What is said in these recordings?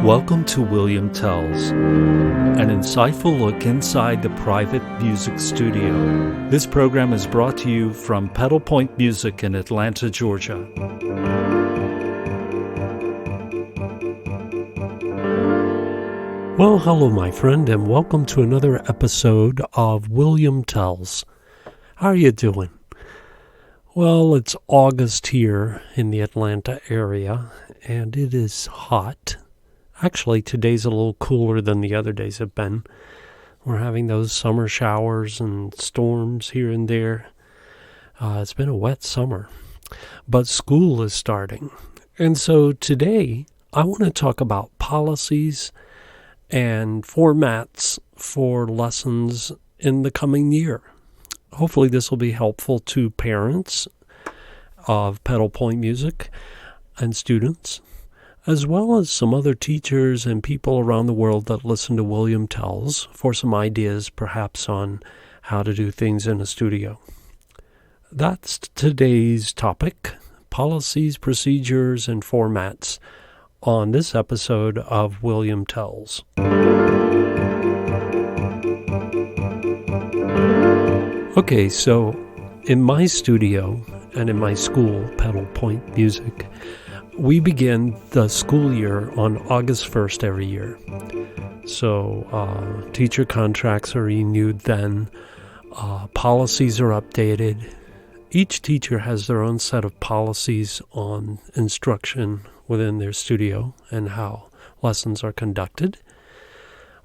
Welcome to William Tells, an insightful look inside the private music studio. This program is brought to you from Pedal Point Music in Atlanta, Georgia. Well, hello, my friend, and welcome to another episode of William Tells. How are you doing? Well, it's August here in the Atlanta area, and it is hot. Actually, today's a little cooler than the other days have been. We're having those summer showers and storms here and there. It's been a wet summer, but school is starting. And so today, I want to talk about policies and formats for lessons in the coming year. Hopefully this will be helpful to parents of Pedal Point Music and students, as well as some other teachers and people around the world that listen to William Tells for some ideas perhaps on how to do things in a studio. That's today's topic, policies, procedures, and formats on this episode of William Tells. Okay, so in my studio and in my school, Pedal Point Music, we begin the school year on August 1st every year. So teacher contracts are renewed then. Policies are updated. Each teacher has their own set of policies on instruction within their studio and how lessons are conducted.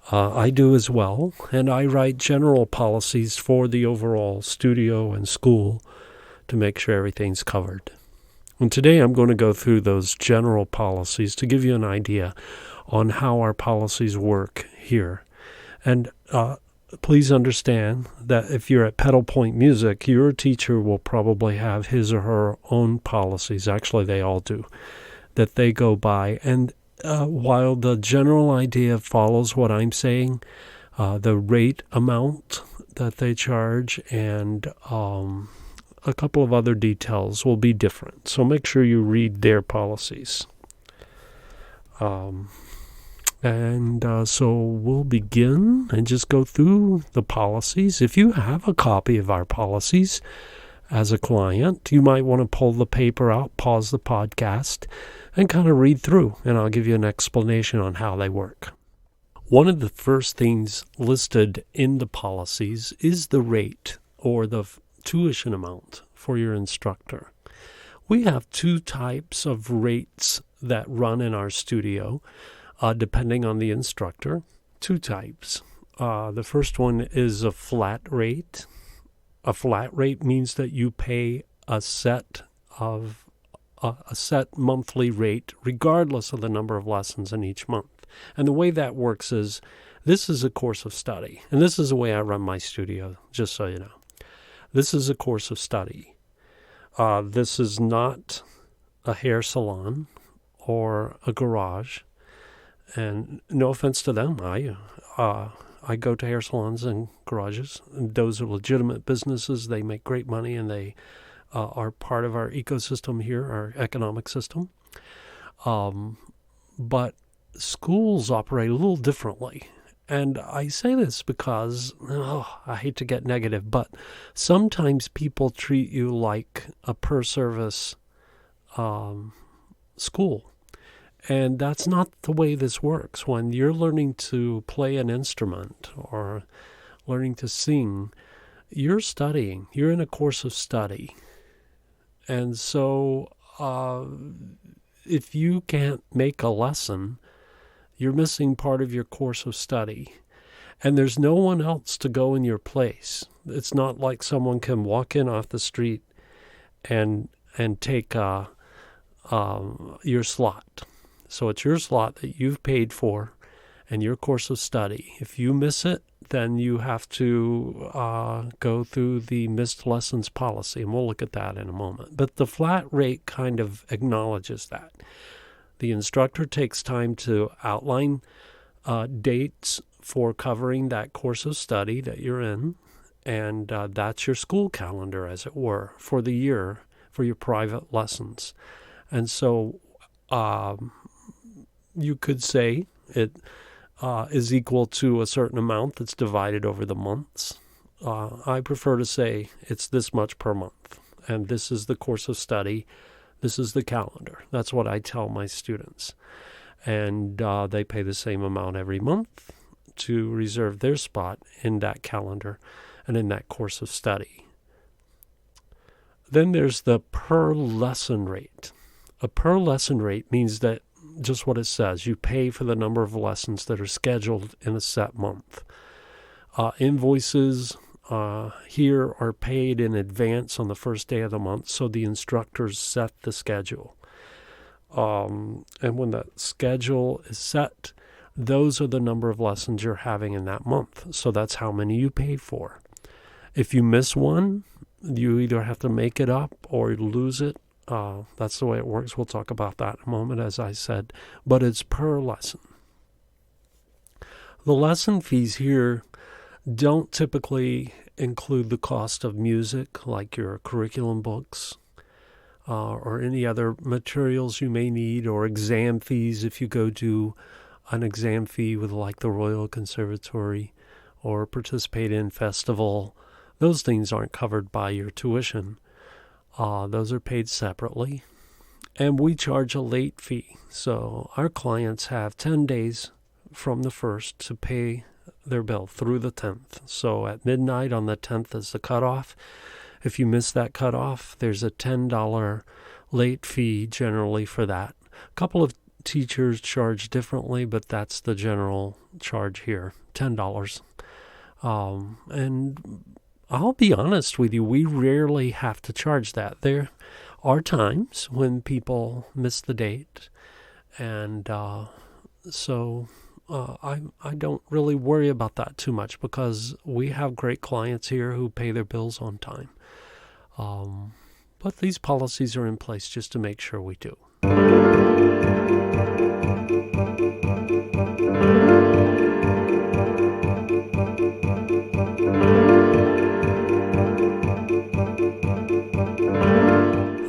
I do as well, and I write general policies for the overall studio and school to make sure everything's covered. And today I'm going to go through those general policies to give you an idea on how our policies work here. And please understand that if you're at Pedal Point Music, your teacher will probably have his or her own policies. Actually, they all do, that they go by. And while the general idea follows what I'm saying, the rate amount that they charge and a couple of other details will be different. So make sure you read their policies. So we'll begin and just go through the policies. If you have a copy of our policies as a client, you might want to pull the paper out, pause the podcast, and kind of read through, and I'll give you an explanation on how they work. One of the first things listed in the policies is the rate or the tuition amount for your instructor. We have two types of rates that run in our studio, depending on the instructor. Two types. The first one is a flat rate. A flat rate means that you pay a set monthly rate regardless of the number of lessons in each month. And the way that works is this is a course of study. And this is the way I run my studio, just so you know. This is a course of study. This is not a hair salon or a garage. And no offense to them, I go to hair salons and garages. And those are legitimate businesses. They make great money, and they are part of our ecosystem here, our economic system. But schools operate a little differently. And I say this because, I hate to get negative, but sometimes people treat you like a per-service school. And that's not the way this works. When you're learning to play an instrument or learning to sing, you're studying. You're in a course of study. And so if you can't make a lesson, you're missing part of your course of study. And there's no one else to go in your place. It's not like someone can walk in off the street and take your slot. So it's your slot that you've paid for and your course of study. If you miss it, then you have to go through the missed lessons policy, and we'll look at that in a moment. But the flat rate kind of acknowledges that. The instructor takes time to outline dates for covering that course of study that you're in, and that's your school calendar, as it were, for the year, for your private lessons. And so you could say it is equal to a certain amount that's divided over the months. I prefer to say it's this much per month, and this is the course of study. This is the calendar. That's what I tell my students. And they pay the same amount every month to reserve their spot in that calendar and in that course of study. Then there's the per lesson rate. A per lesson rate means that just what it says. You pay for the number of lessons that are scheduled in a set month. Invoices here are paid in advance on the first day of the month, so the instructors set the schedule. And when that schedule is set, those are the number of lessons you're having in that month. So that's how many you pay for. If you miss one, you either have to make it up or lose it. That's the way it works. We'll talk about that in a moment, as I said. But it's per lesson. The lesson fees here don't typically include the cost of music, like your curriculum books, or any other materials you may need, or exam fees if you go to an exam fee with like the Royal Conservatory or participate in festival. Those things aren't covered by your tuition. Those are paid separately. And we charge a late fee. So our clients have 10 days from the 1st to pay their bill through the 10th. So at midnight on the 10th is the cutoff. If you miss that cutoff, there's a $10 late fee generally for that. A couple of teachers charge differently, but that's the general charge here, $10. And I'll be honest with you, we rarely have to charge that. There are times when people miss the date, and so I don't really worry about that too much because we have great clients here who pay their bills on time. But these policies are in place just to make sure we do.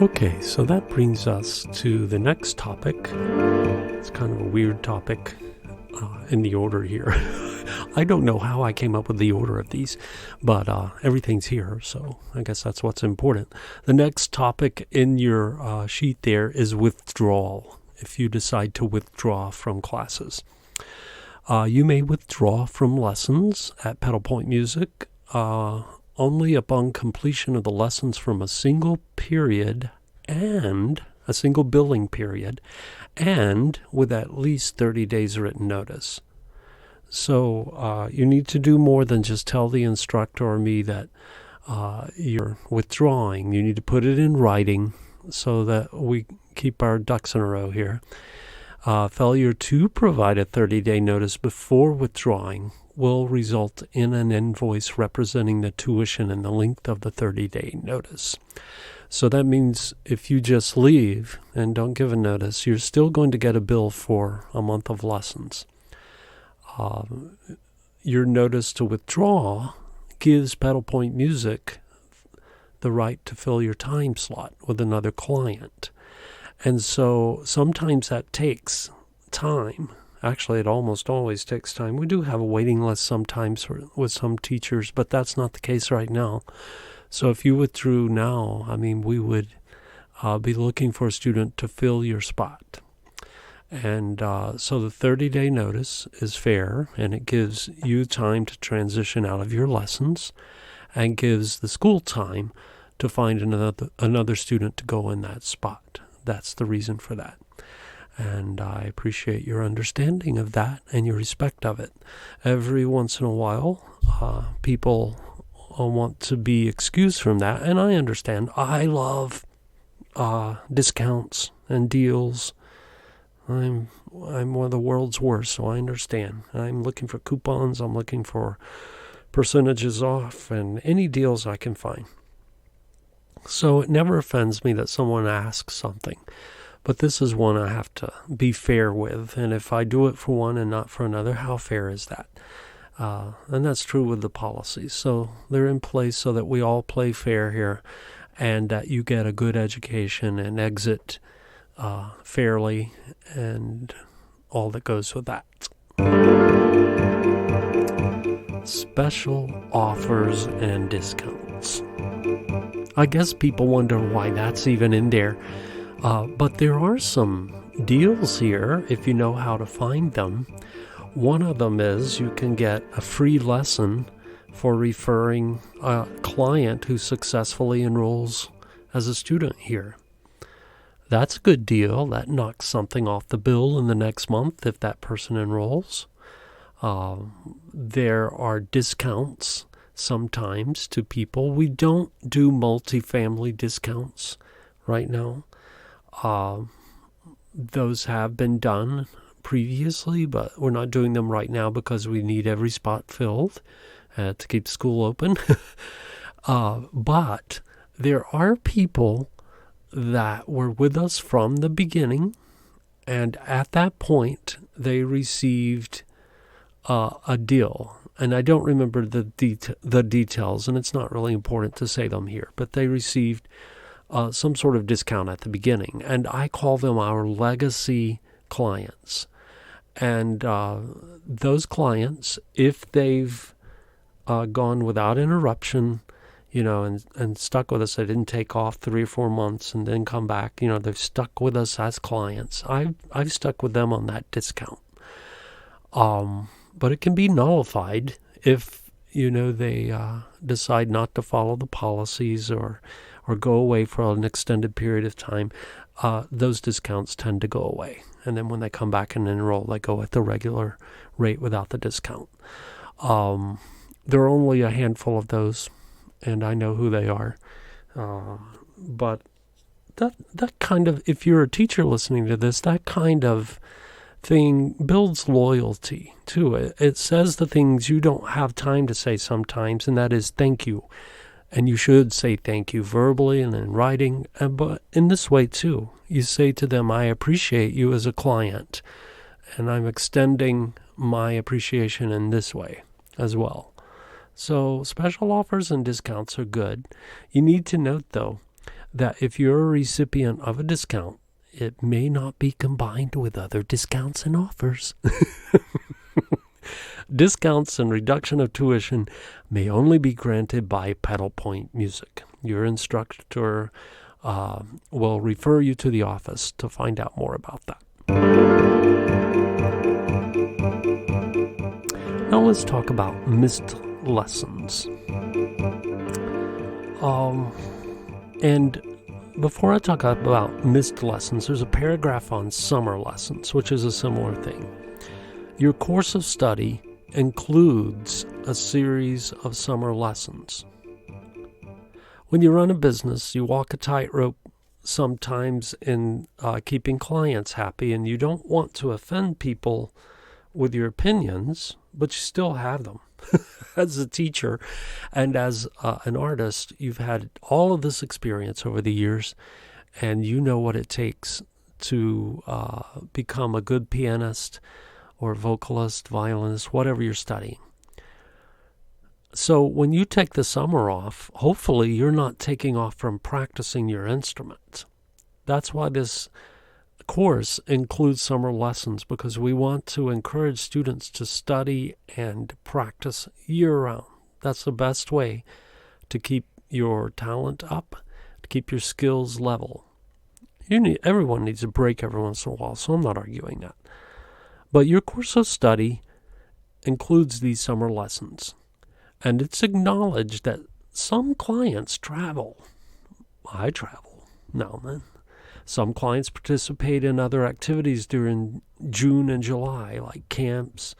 Okay, so that brings us to the next topic. It's kind of a weird topic in the order here. I don't know how I came up with the order of these, but everything's here, so I guess that's what's important. The next topic in your sheet there is withdrawal. If you decide to withdraw from classes, you may withdraw from lessons at Pedal Point Music only upon completion of the lessons from a single period and a single billing period, and with at least 30 days written notice. So you need to do more than just tell the instructor or me that you're withdrawing. You need to put it in writing so that we keep our ducks in a row here. Failure to provide a 30-day notice before withdrawing will result in an invoice representing the tuition and the length of the 30-day notice. So that means if you just leave and don't give a notice, you're still going to get a bill for a month of lessons. Your notice to withdraw gives Pedal Point Music the right to fill your time slot with another client. And so sometimes that takes time. Actually, it almost always takes time. We do have a waiting list sometimes with some teachers, but that's not the case right now. So if you withdrew now, we would be looking for a student to fill your spot. And so the 30-day notice is fair, and it gives you time to transition out of your lessons and gives the school time to find another student to go in that spot. That's the reason for that. And I appreciate your understanding of that and your respect of it. Every once in a while, people want to be excused from that, and I understand. I love discounts and deals. I'm one of the world's worst, so I understand. I'm looking for coupons. I'm looking for percentages off and any deals I can find. So it never offends me that someone asks something. But this is one I have to be fair with. And if I do it for one and not for another, how fair is that? And that's true with the policies. So they're in place so that we all play fair here and that you get a good education and exit fairly and all that goes with that. Special offers and discounts. I guess people wonder why that's even in there. But there are some deals here if you know how to find them. One of them is you can get a free lesson for referring a client who successfully enrolls as a student here. That's a good deal. That knocks something off the bill in the next month if that person enrolls. There are discounts sometimes to people. We don't do multifamily discounts right now. Those have been done previously, but we're not doing them right now because we need every spot filled to keep school open. But there are people that were with us from the beginning, and at that point they received a deal. And I don't remember the details, and it's not really important to say them here, but they received some sort of discount at the beginning. And I call them our legacy clients. And those clients, if they've gone without interruption, and stuck with us, they didn't take off 3 or 4 months and then come back, they've stuck with us as clients. I've stuck with them on that discount. But it can be nullified if, they decide not to follow the policies or go away for an extended period of time. Those discounts tend to go away. And then when they come back and enroll, they go at the regular rate without the discount. There are only a handful of those, and I know who they are. But that kind of, if you're a teacher listening to this, that kind of thing builds loyalty to it. It says the things you don't have time to say sometimes, and that is thank you. And you should say thank you verbally and in writing, but in this way too. You say to them, I appreciate you as a client, and I'm extending my appreciation in this way as well. So special offers and discounts are good. You need to note, though, that if you're a recipient of a discount, it may not be combined with other discounts and offers. Discounts and reduction of tuition may only be granted by Pedal Point Music. Your instructor will refer you to the office to find out more about that. Now let's talk about missed lessons. And before I talk about missed lessons, there's a paragraph on summer lessons, which is a similar thing. Your course of study includes a series of summer lessons. When you run a business, you walk a tightrope sometimes in keeping clients happy, and you don't want to offend people with your opinions, but you still have them. As a teacher and as an artist, you've had all of this experience over the years, and you know what it takes to become a good pianist or vocalist, violinist, whatever you're studying. So when you take the summer off, hopefully you're not taking off from practicing your instrument. That's why this course includes summer lessons, because we want to encourage students to study and practice year-round. That's the best way to keep your talent up, to keep your skills level. Everyone needs a break every once in a while, so I'm not arguing that. But your course of study includes these summer lessons, and it's acknowledged that some clients travel. I travel now and then. Some clients participate in other activities during June and July, like camps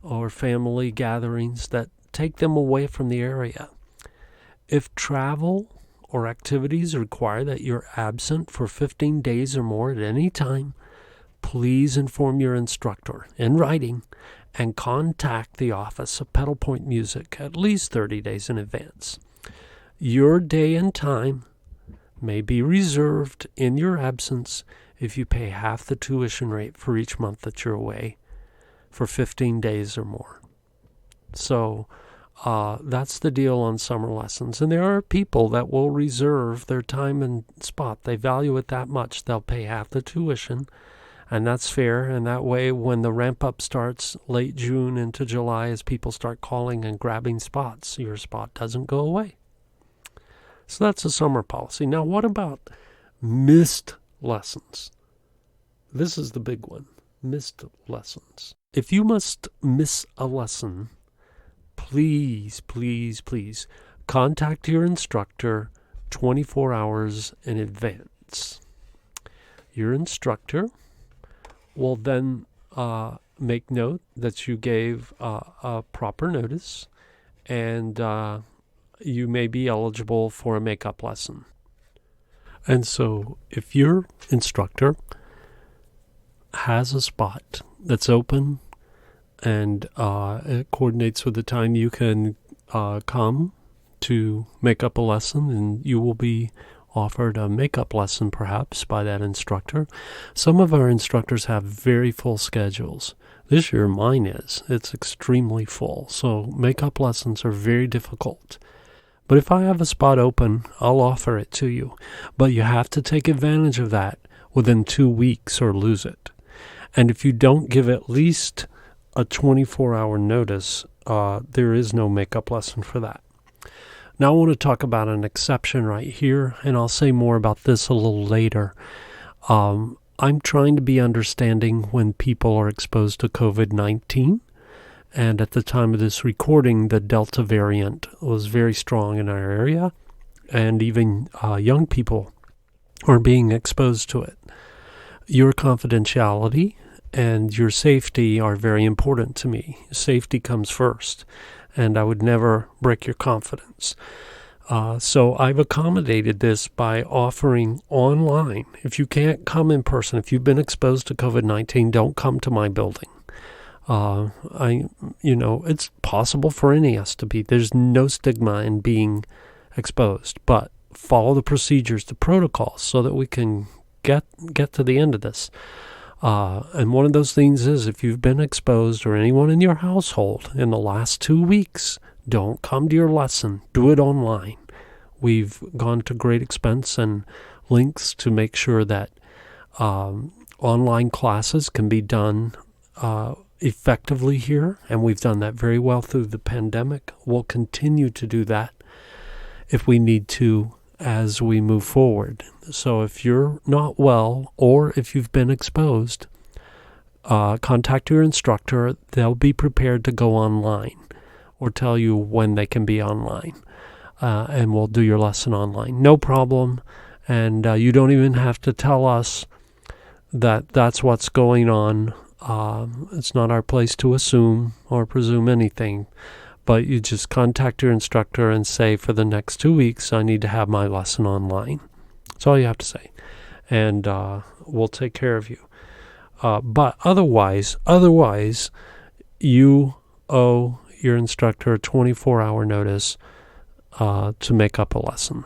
or family gatherings that take them away from the area. If travel or activities require that you're absent for 15 days or more at any time, please inform your instructor in writing and contact the office of Pedal Point Music at least 30 days in advance. Your day and time may be reserved in your absence if you pay half the tuition rate for each month that you're away for 15 days or more. So that's the deal on summer lessons. And there are people that will reserve their time and spot. They value it that much. They'll pay half the tuition And that's fair. And that way, when the ramp up starts late June into July, as people start calling and grabbing spots, your spot doesn't go away. So that's a summer policy. Now, what about missed lessons? This is the big one, missed lessons. If you must miss a lesson, please, please, please contact your instructor 24 hours in advance. Your instructor will then make note that you gave a proper notice, and you may be eligible for a makeup lesson. And so if your instructor has a spot that's open and it coordinates with the time you can come to make up a lesson, and you will be offered a makeup lesson perhaps by that instructor. Some of our instructors have very full schedules. This year mine is. It's extremely full. So makeup lessons are very difficult. But if I have a spot open, I'll offer it to you. But you have to take advantage of that within 2 weeks or lose it. And if you don't give at least a 24-hour notice, there is no makeup lesson for that. Now I want to talk about an exception right here, and I'll say more about this a little later. I'm trying to be understanding when people are exposed to COVID-19, and at the time of this recording, the Delta variant was very strong in our area, and even young people are being exposed to it. Your confidentiality and your safety are very important to me. Safety comes first, and I would never break your confidence. So I've accommodated this by offering online. If you can't come in person, if you've been exposed to COVID-19, don't come to my building. It's possible for any of us to be. There's no stigma in being exposed, but follow the procedures, the protocols, so that we can get to the end of this. And one of those things is, if you've been exposed, or anyone in your household in the last 2 weeks, don't come to your lesson. Do it online. We've gone to great expense and lengths to make sure that online classes can be done effectively here, and we've done that very well through the pandemic. We'll continue to do that if we need to as we move forward. So if you're not well, or if you've been exposed, contact your instructor. They'll be prepared to go online or tell you when they can be online, and we'll do your lesson online. No problem, and you don't even have to tell us that that's what's going on. It's not our place to assume or presume anything. But you just contact your instructor and say, for the next 2 weeks, I need to have my lesson online. That's all you have to say. And we'll take care of you. But otherwise, you owe your instructor a 24-hour notice to make up a lesson.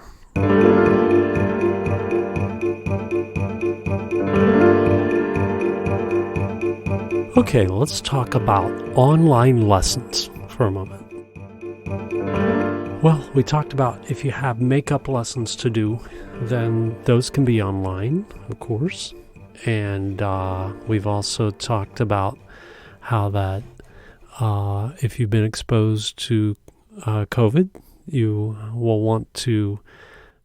Okay, let's talk about online lessons for a moment. Well, we talked about if you have makeup lessons to do, then those can be online, of course. And we've also talked about how that if you've been exposed to COVID, you will want to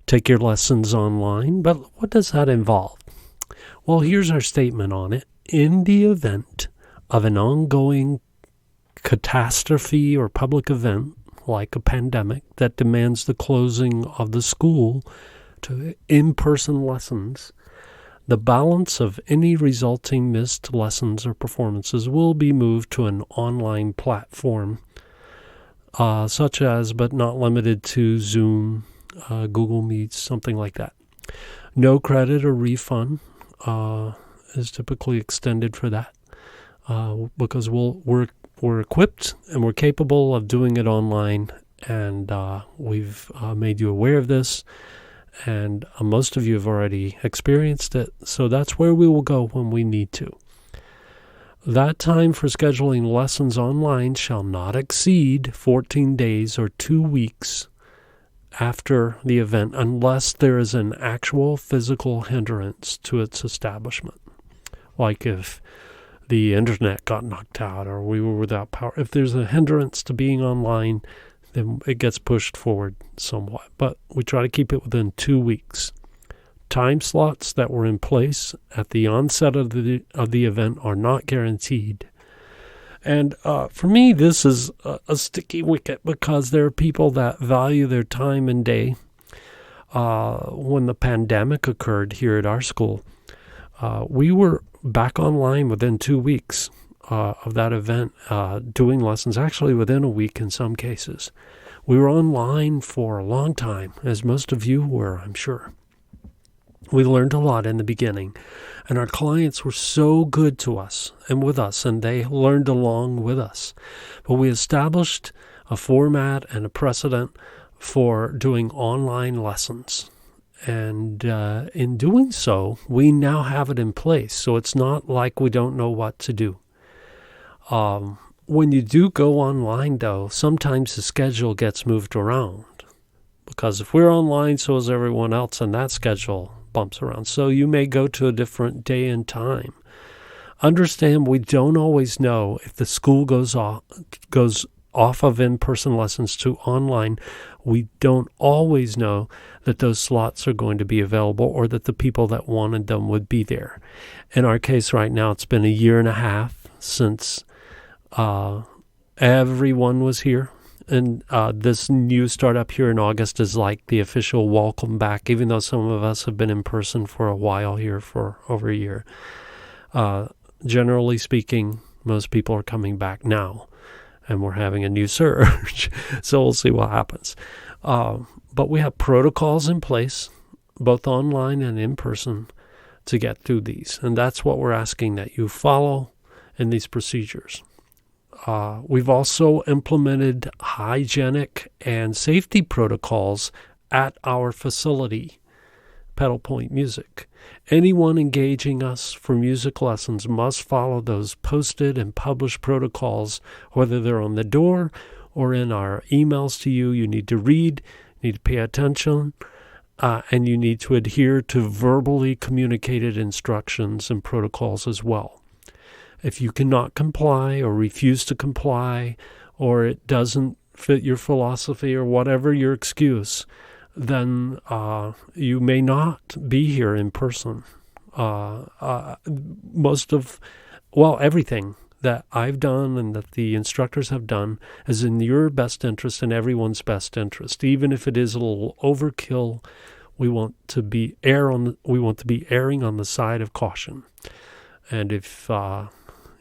take your lessons online. But what does that involve? Well, here's our statement on it. In the event of an ongoing catastrophe or public event, like a pandemic, that demands the closing of the school to in-person lessons, the balance of any resulting missed lessons or performances will be moved to an online platform, such as, but not limited to, Zoom, Google Meets, something like that. No credit or refund is typically extended for that, because we're equipped and we're capable of doing it online, and we've made you aware of this, and most of you have already experienced it, so that's where we will go when we need to. That time for scheduling lessons online shall not exceed 14 days or 2 weeks after the event, unless there is an actual physical hindrance to its establishment. Like if the internet got knocked out or we were without power. If there's a hindrance to being online, then it gets pushed forward somewhat. But we try to keep it within 2 weeks. Time slots that were in place at the onset of the event are not guaranteed. And for me, this is a sticky wicket because there are people that value their time and day. When the pandemic occurred here at our school, we were back online within 2 weeks of that event, doing lessons, actually within a week in some cases. We were online for a long time, as most of you were, I'm sure. We learned a lot in the beginning, and our clients were so good to us and with us, and they learned along with us. But we established a format and a precedent for doing online lessons. And in doing so, we now have it in place. So it's not like we don't know what to do. When you do go online, though, sometimes the schedule gets moved around. Because if we're online, so is everyone else, and that schedule bumps around. So you may go to a different day and time. Understand, we don't always know if the school goes off of in-person lessons to online. We don't always know that those slots are going to be available or that the people that wanted them would be there. In our case right now, it's been 1.5 years since everyone was here. And this new startup here in August is like the official welcome back, even though some of us have been in person for a while here for over a year. Generally speaking, most people are coming back now, and we're having a new surge. So we'll see what happens. But we have protocols in place, both online and in person, to get through these. And that's what we're asking that you follow in these procedures. We've also implemented hygienic and safety protocols at our facility, Pedal Point Music. Anyone engaging us for music lessons must follow those posted and published protocols, whether they're on the door or in our emails to you. You need to read, you need to pay attention, and you need to adhere to verbally communicated instructions and protocols as well. If you cannot comply or refuse to comply, or it doesn't fit your philosophy or whatever your excuse, then you may not be here in person. Everything that I've done and that the instructors have done is in your best interest and everyone's best interest. Even if it is a little overkill, we want to be erring on the side of caution. And if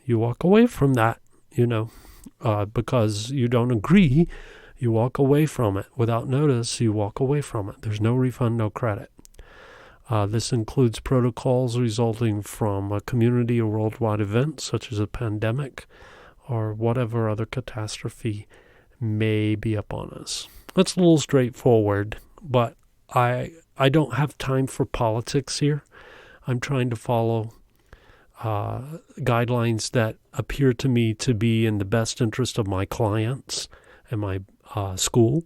you walk away from that, because you don't agree, you walk away from it. Without notice, you walk away from it. There's no refund, no credit. This includes protocols resulting from a community or worldwide event, such as a pandemic or whatever other catastrophe may be upon us. That's a little straightforward, but I don't have time for politics here. I'm trying to follow guidelines that appear to me to be in the best interest of my clients and my school,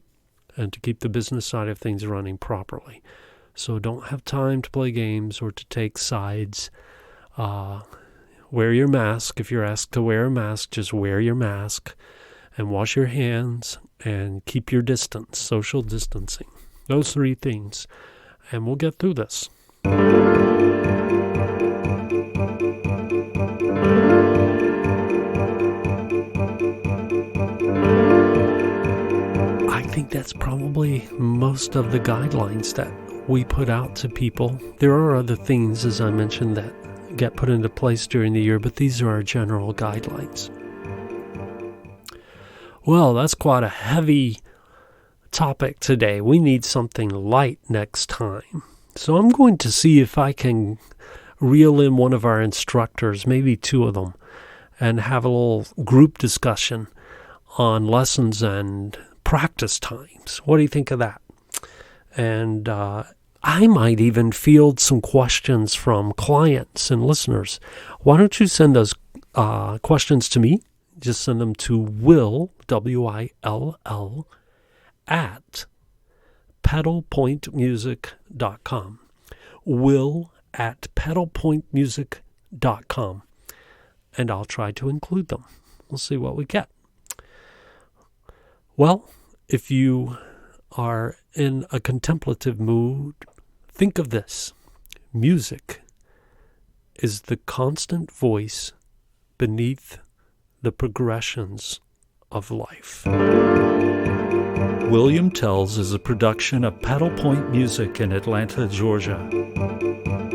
and to keep the business side of things running properly. So don't have time to play games or to take sides. Wear your mask. If you're asked to wear a mask, just wear your mask and wash your hands and keep your distance, social distancing. Those 3 things, and we'll get through this. I think that's probably most of the guidelines that we put out to people. There are other things, as I mentioned, that get put into place during the year, but these are our general guidelines. Well, that's quite a heavy topic today. We need something light next time. So I'm going to see if I can reel in one of our instructors, maybe 2 of them, and have a little group discussion on lessons and practice times. What do you think of that? And I might even field some questions from clients and listeners. Why don't you send those questions to me? Just send them to Will, W-I-L-L, at pedalpointmusic.com. Will at pedalpointmusic.com. paddlepointmusic.com, and I'll try to include them. We'll see what we get. Well, if you are in a contemplative mood, think of this. Music is the constant voice beneath the progressions of life. William Tells is a production of Paddle Point Music in Atlanta, Georgia.